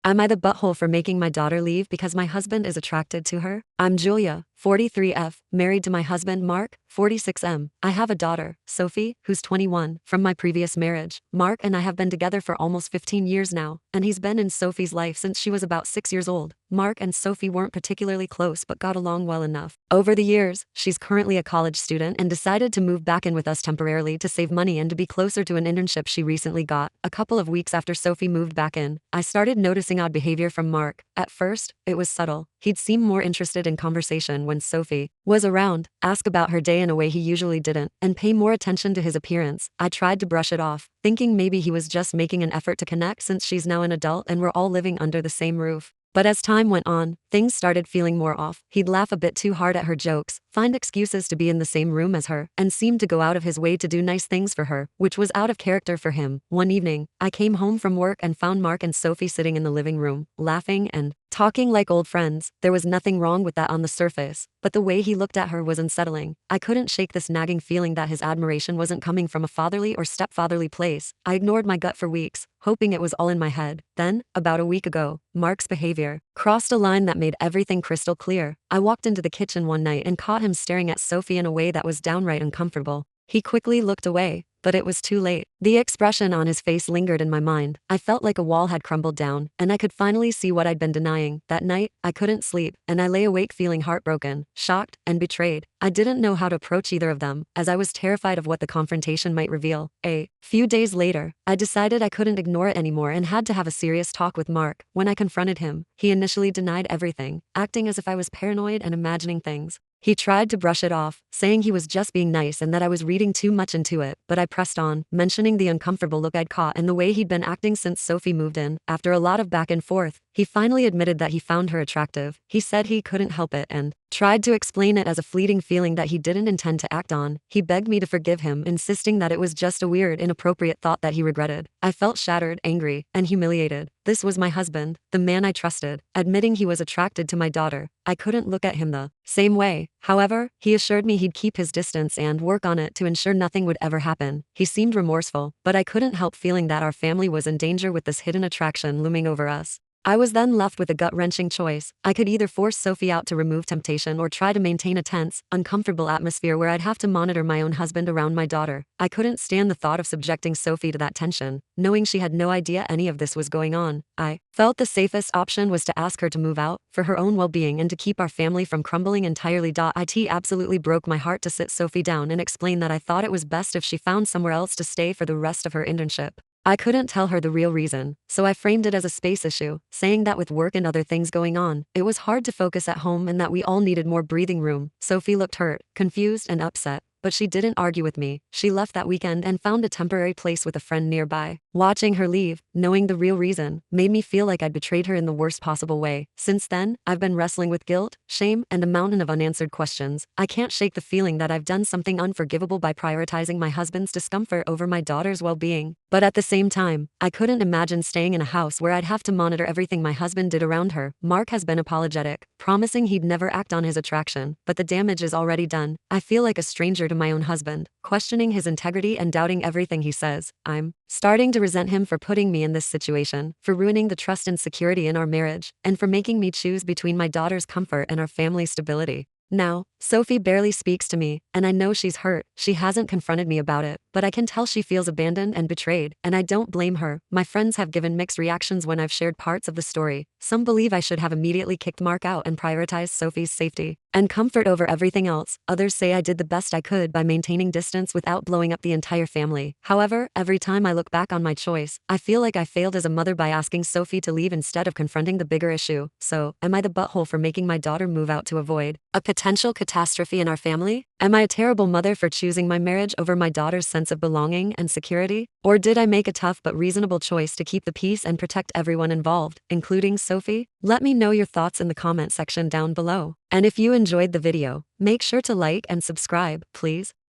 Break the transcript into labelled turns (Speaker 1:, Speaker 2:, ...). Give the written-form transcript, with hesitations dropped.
Speaker 1: Am I the butthole for making my daughter leave because my husband is attracted to her? I'm Julia, 43F, married to my husband Mark, 46M. I have a daughter, Sophie, who's 21, from my previous marriage. Mark and I have been together for almost 15 years now, and he's been in Sophie's life since she was about 6 years old. Mark and Sophie weren't particularly close but got along well enough. Over the years, she's currently a college student and decided to move back in with us temporarily to save money and to be closer to an internship she recently got. A couple of weeks after Sophie moved back in, I started noticing odd behavior from Mark. At first, it was subtle. He'd seem more interested in conversation when Sophie was around, ask about her day in a way he usually didn't, and pay more attention to his appearance. I tried to brush it off, thinking maybe he was just making an effort to connect since she's now an adult and we're all living under the same roof. But as time went on, things started feeling more off. He'd laugh a bit too hard at her jokes, find excuses to be in the same room as her, and seemed to go out of his way to do nice things for her, which was out of character for him. One evening, I came home from work and found Mark and Sophie sitting in the living room, laughing and talking like old friends. There was nothing wrong with that on the surface, but the way he looked at her was unsettling. I couldn't shake this nagging feeling that his admiration wasn't coming from a fatherly or stepfatherly place. I ignored my gut for weeks, hoping it was all in my head. Then, about a week ago, Mark's behavior crossed a line that made everything crystal clear. I walked into the kitchen one night and caught him staring at Sophie in a way that was downright uncomfortable. He quickly looked away, but it was too late. The expression on his face lingered in my mind. I felt like a wall had crumbled down, and I could finally see what I'd been denying. That night, I couldn't sleep, and I lay awake feeling heartbroken, shocked, and betrayed. I didn't know how to approach either of them, as I was terrified of what the confrontation might reveal. A few days later, I decided I couldn't ignore it anymore and had to have a serious talk with Mark. When I confronted him, he initially denied everything, acting as if I was paranoid and imagining things. He tried to brush it off, saying he was just being nice and that I was reading too much into it, but I pressed on, mentioning the uncomfortable look I'd caught and the way he'd been acting since Sophie moved in. After a lot of back and forth, he finally admitted that he found her attractive. He said he couldn't help it and tried to explain it as a fleeting feeling that he didn't intend to act on. He begged me to forgive him, insisting that it was just a weird, inappropriate thought that he regretted. I felt shattered, angry, and humiliated. This was my husband, the man I trusted, admitting he was attracted to my daughter. I couldn't look at him the same way. However, he assured me he'd keep his distance and work on it to ensure nothing would ever happen. He seemed remorseful, but I couldn't help feeling that our family was in danger with this hidden attraction looming over us. I was then left with a gut-wrenching choice. I could either force Sophie out to remove temptation or try to maintain a tense, uncomfortable atmosphere where I'd have to monitor my own husband around my daughter. I couldn't stand the thought of subjecting Sophie to that tension, knowing she had no idea any of this was going on. I felt the safest option was to ask her to move out, for her own well-being and to keep our family from crumbling entirely. It absolutely broke my heart to sit Sophie down and explain that I thought it was best if she found somewhere else to stay for the rest of her internship. I couldn't tell her the real reason, so I framed it as a space issue, saying that with work and other things going on, it was hard to focus at home and that we all needed more breathing room. Sophie looked hurt, confused, and upset, but she didn't argue with me. She left that weekend and found a temporary place with a friend nearby. Watching her leave, knowing the real reason, made me feel like I'd betrayed her in the worst possible way. Since then, I've been wrestling with guilt, shame, and a mountain of unanswered questions. I can't shake the feeling that I've done something unforgivable by prioritizing my husband's discomfort over my daughter's well-being. But at the same time, I couldn't imagine staying in a house where I'd have to monitor everything my husband did around her. Mark has been apologetic, promising he'd never act on his attraction, but the damage is already done. I feel like a stranger to my own husband, questioning his integrity and doubting everything he says. I'm starting to resent him for putting me in this situation, for ruining the trust and security in our marriage, and for making me choose between my daughter's comfort and our family's stability. Now, Sophie barely speaks to me, and I know she's hurt. She hasn't confronted me about it, but I can tell she feels abandoned and betrayed, and I don't blame her. My friends have given mixed reactions when I've shared parts of the story. Some believe I should have immediately kicked Mark out and prioritized Sophie's safety and comfort over everything else. Others say I did the best I could by maintaining distance without blowing up the entire family. However, every time I look back on my choice, I feel like I failed as a mother by asking Sophie to leave instead of confronting the bigger issue. So, am I the butthole for making my daughter move out to avoid a potential catastrophe in our family? Am I a terrible mother for choosing my marriage over my daughter's sense of belonging and security? Or did I make a tough but reasonable choice to keep the peace and protect everyone involved, including Sophie? Let me know your thoughts in the comment section down below. And if you enjoyed the video, make sure to like and subscribe, please.